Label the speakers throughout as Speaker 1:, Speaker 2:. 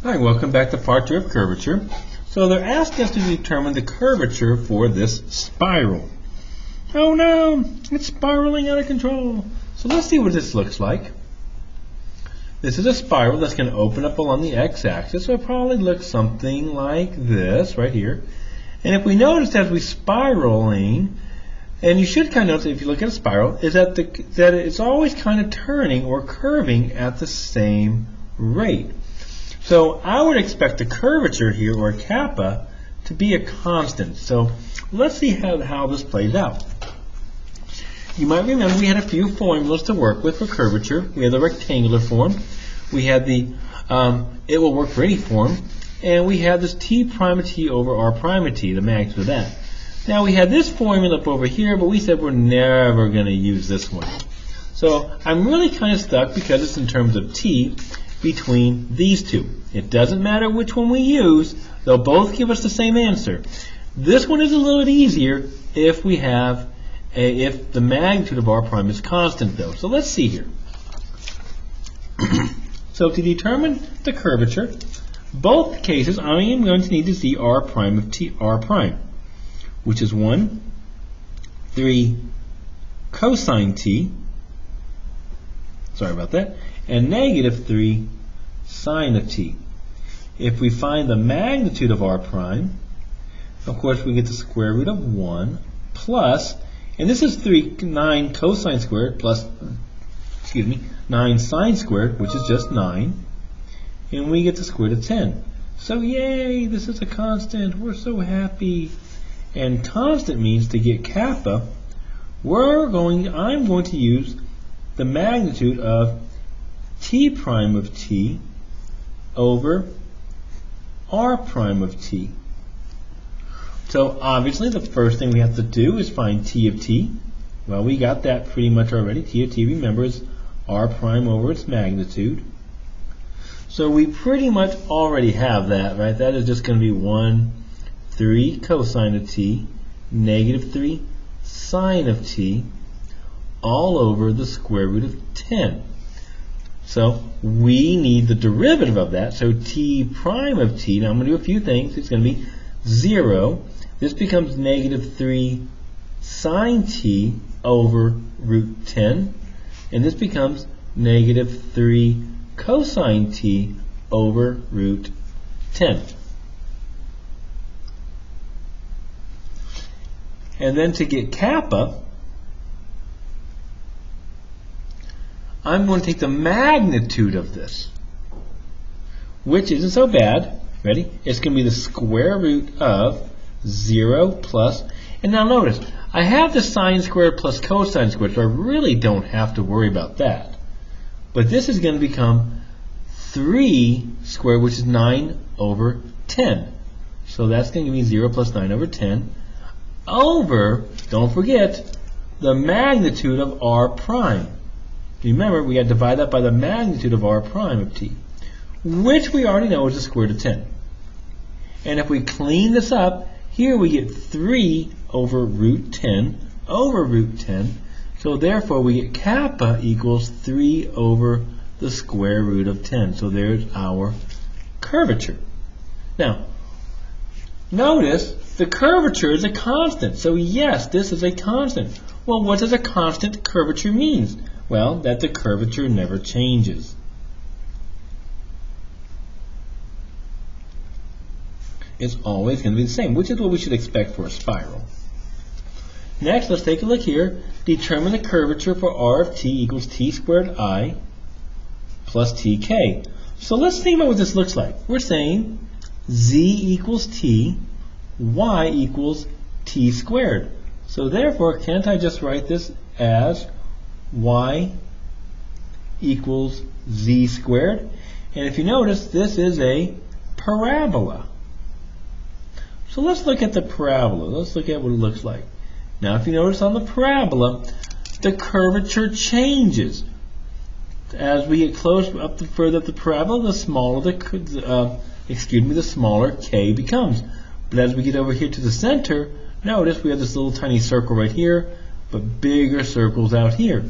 Speaker 1: Hi, welcome back to part 2 of curvature. So they're asking us to determine the curvature for this spiral. Oh no, it's spiraling out of control. So let's see what this looks like. This is a spiral that's going to open up along the x-axis, so it probably looks something like this right here. And if we notice as we're spiraling, and you should kind of notice if you look at a spiral, is that it's always kind of turning or curving at the same rate. So I would expect the curvature here, or kappa, to be a constant. So let's see how this plays out. You might remember we had a few formulas to work with for curvature. We had the rectangular form. We had the it will work for any form. And we had this t prime of t over r prime of t, the magnitude of that. Now we had this formula up over here, but we said we're never going to use this one. So I'm really kind of stuck because it's in terms of t between these two. It doesn't matter which one we use, they'll both give us the same answer. This one is a little bit easier if we have if the magnitude of r prime is constant though. So let's see here. So to determine the curvature, both cases I am going to need to see r prime of t r prime, which is 1, 3 cosine t, sorry about that, and negative 3 sine of t. If we find the magnitude of r prime, of course we get the square root of 1 plus, and this is 9 cosine squared plus, 9 sine squared, which is just 9, and we get the square root of 10. So yay, this is a constant, we're so happy. And constant means to get kappa, I'm going to use the magnitude of t prime of t over r prime of t. So obviously the first thing we have to do is find t of t. Well, we got that pretty much already. T of t, remember, is r prime over its magnitude. So we pretty much already have that, right? That is just going to be 1, 3 cosine of t, negative 3 sine of t, all over the square root of 10. So we need the derivative of that. So t prime of t, now I'm going to do a few things. It's going to be 0. This becomes negative 3 sine t over root 10. And this becomes negative 3 cosine t over root 10. And then to get kappa, I'm going to take the magnitude of this, which isn't so bad. Ready? It's going to be the square root of 0 plus, and now notice, I have the sine squared plus cosine squared, so I really don't have to worry about that. But this is going to become 3 squared, which is 9 over 10. So that's going to give me 0 plus 9 over 10 over, don't forget, the magnitude of r prime. Remember, we got to divide that by the magnitude of r prime of t, which we already know is the square root of 10. And if we clean this up, here we get 3 over root 10 over root 10. So therefore, we get kappa equals 3 over the square root of 10. So there's our curvature. Now, notice the curvature is a constant. So yes, this is a constant. Well, what does a constant curvature mean? Well, that the curvature never changes. It's always going to be the same, which is what we should expect for a spiral. Next, let's take a look here. Determine the curvature for r of t equals t squared I plus tk. So let's think about what this looks like. We're saying z equals t, y equals t squared. So therefore, can't I just write this as y equals z squared? And if you notice, this is a parabola. So let's look at the parabola. Let's look at what it looks like. Now if you notice on the parabola, the curvature changes. As we get further up the parabola, the smaller the smaller k becomes. But as we get over here to the center, notice we have this little tiny circle right here, but bigger circles out here.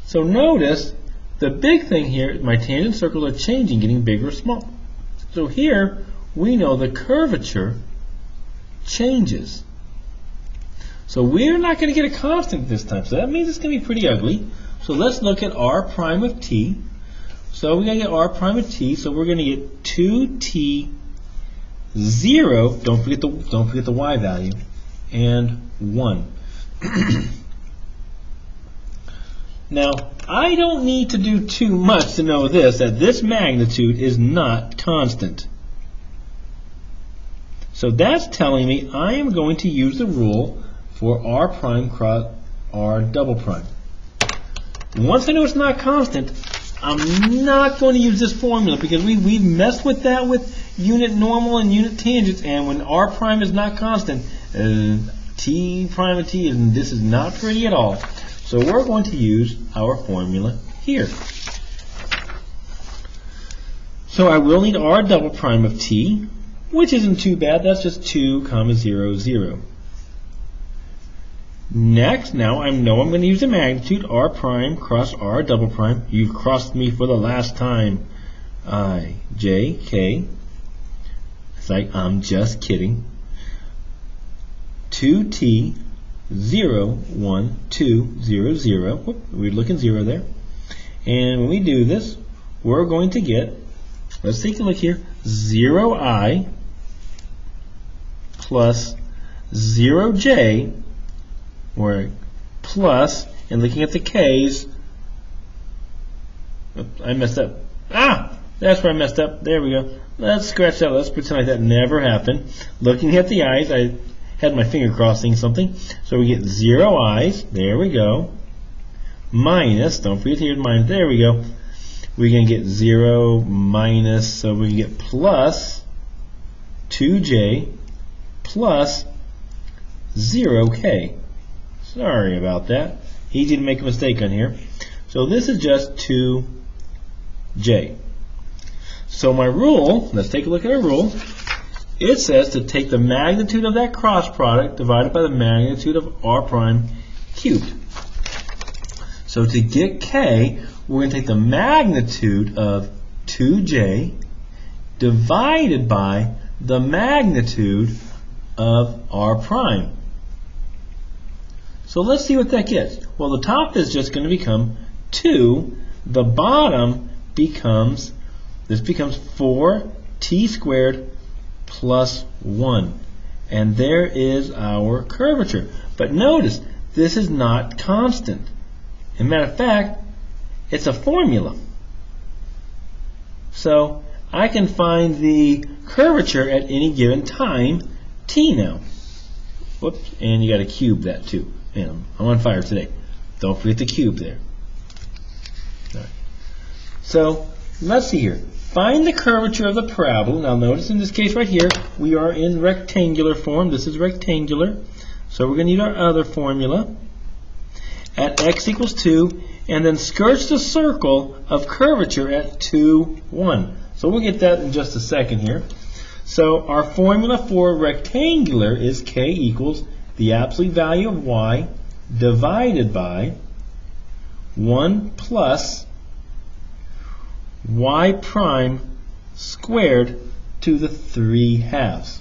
Speaker 1: So notice the big thing here, my tangent circles are changing, getting bigger or smaller. So here we know the curvature changes. So we're not going to get a constant this time. So that means it's going to be pretty ugly. So let's look at r prime of t. So we're going to get r prime of t. So we're going to get 2t 0. Don't forget the y value, and 1. Now I don't need to do too much to know that this magnitude is not constant. So that's telling me I am going to use the rule for r prime cross r double prime. Once I know it's not constant, I'm not going to use this formula because we've messed with that with unit normal and unit tangents, and when r prime is not constant, t prime of t, and this is not pretty at all. So we're going to use our formula here. So I will need r double prime of t, which isn't too bad. That's just 2, 0, 0. Next, now I know I'm going to use the magnitude r prime cross r double prime. You've crossed me for the last time. I, j, k. It's like I'm just kidding. 2t 0, 1, 2, 0, 0. Whoop, we're looking 0 there. And when we do this, we're going to get, let's take a look here, 0i plus 0j, or plus, and looking at the k's, I messed up. That's where I messed up. There we go. Let's scratch that. Let's pretend like that never happened. Looking at the i's, I had my finger crossing something. So we get 0 i's. There we go. Minus, don't forget here, minus. There we go. We're going to get 0 minus, so we get plus 2j plus 0k. Sorry about that. Easy to make a mistake on here. So this is just 2j. So my rule, let's take a look at our rule. It says to take the magnitude of that cross product divided by the magnitude of r prime cubed. So to get k, we're going to take the magnitude of 2j divided by the magnitude of r prime. So let's see what that gets. Well, the top is just going to become 2. The bottom becomes, this becomes 4t squared plus 1. And there is our curvature. But notice, this is not constant. As a matter of fact, it's a formula. So I can find the curvature at any given time, t now. Whoops, and you got to cube that too. And I'm on fire today. Don't forget the cube there. All right. So let's see here. Find the curvature of the parabola. Now notice in this case right here, we are in rectangular form. This is rectangular. So we're going to need our other formula. At x equals 2, and then skirts the circle of curvature at 2, 1. So we'll get that in just a second here. So our formula for rectangular is k equals the absolute value of y divided by 1 plus y prime squared to the 3 halves.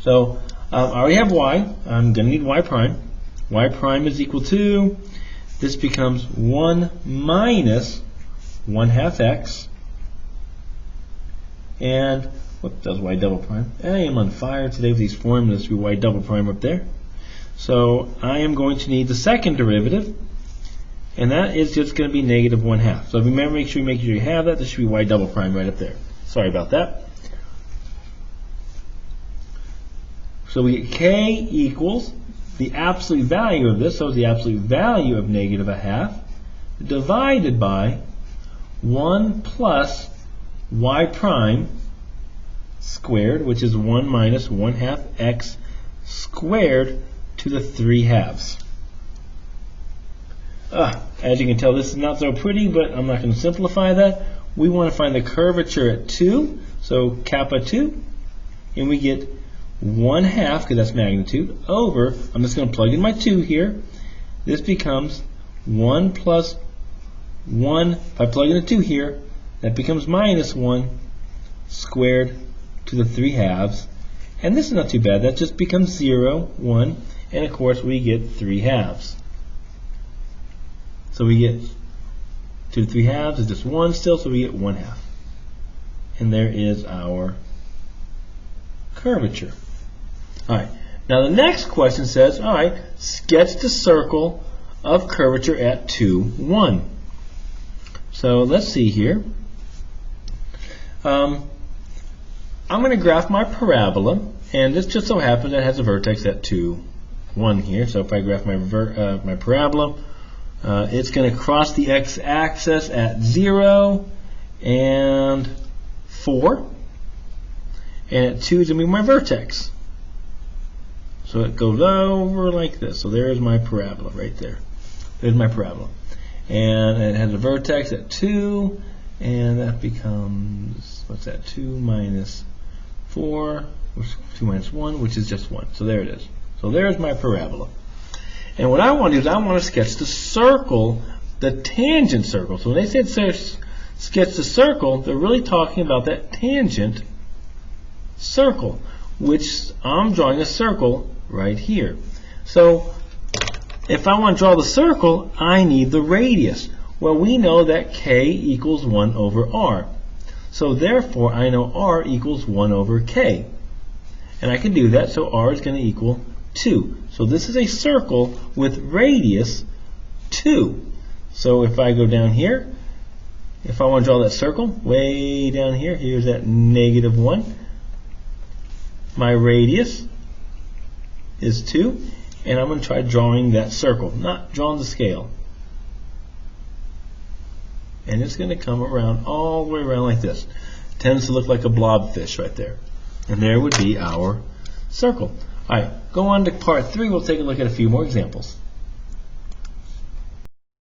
Speaker 1: So I already have y. I'm going to need y prime. Y prime is equal to, this becomes 1 minus 1/2 x. And, whoops, that was y double prime. I am on fire today with these formulas for y double prime up there. So I am going to need the second derivative, and that is just going to be negative 1/2. So if you remember, make sure you have that. This should be y double prime right up there. Sorry about that. So we get k equals the absolute value of this, so the absolute value of negative 1/2 divided by 1 plus y prime squared, which is 1 minus 1/2 x squared to the 3 halves. As you can tell, this is not so pretty, but I'm not going to simplify that. We want to find the curvature at 2, so kappa 2, and we get 1/2, because that's magnitude, over, I'm just going to plug in my 2 here. This becomes 1 plus 1, if I plug in a 2 here, that becomes minus 1 squared to the 3/2. And this is not too bad. That just becomes 0, 1, and of course we get 3/2. So we get 2 to 3/2 is just 1 still, so we get 1/2. And there is our curvature. All right. Now the next question says, all right, sketch the circle of curvature at 2, 1. So let's see here. I'm going to graph my parabola, and this just so happens that it has a vertex at 2, 1 here. So if I graph my parabola, it's going to cross the x-axis at 0 and 4, and at 2 is going to be my vertex. So it goes over like this. So there is my parabola right there. There's my parabola. And it has a vertex at 2, and that becomes, what's that, 2 minus 4, 2 minus 1, which is just 1. So there it is. So there's my parabola. And what I want to do is I want to sketch the circle, the tangent circle. So when they said sketch the circle, they're really talking about that tangent circle, which I'm drawing a circle right here. So if I want to draw the circle, I need the radius. Well, we know that k equals 1 over r. So therefore, I know r equals 1 over k. And I can do that, so r is going to equal 2. So this is a circle with radius 2. So if I go down here, if I want to draw that circle, way down here, here's that -1. My radius is 2, and I'm going to try drawing that circle, not drawing the scale. And it's going to come around all the way around like this. It tends to look like a blobfish right there. And there would be our circle. All right, go on to part 3. We'll take a look at a few more examples.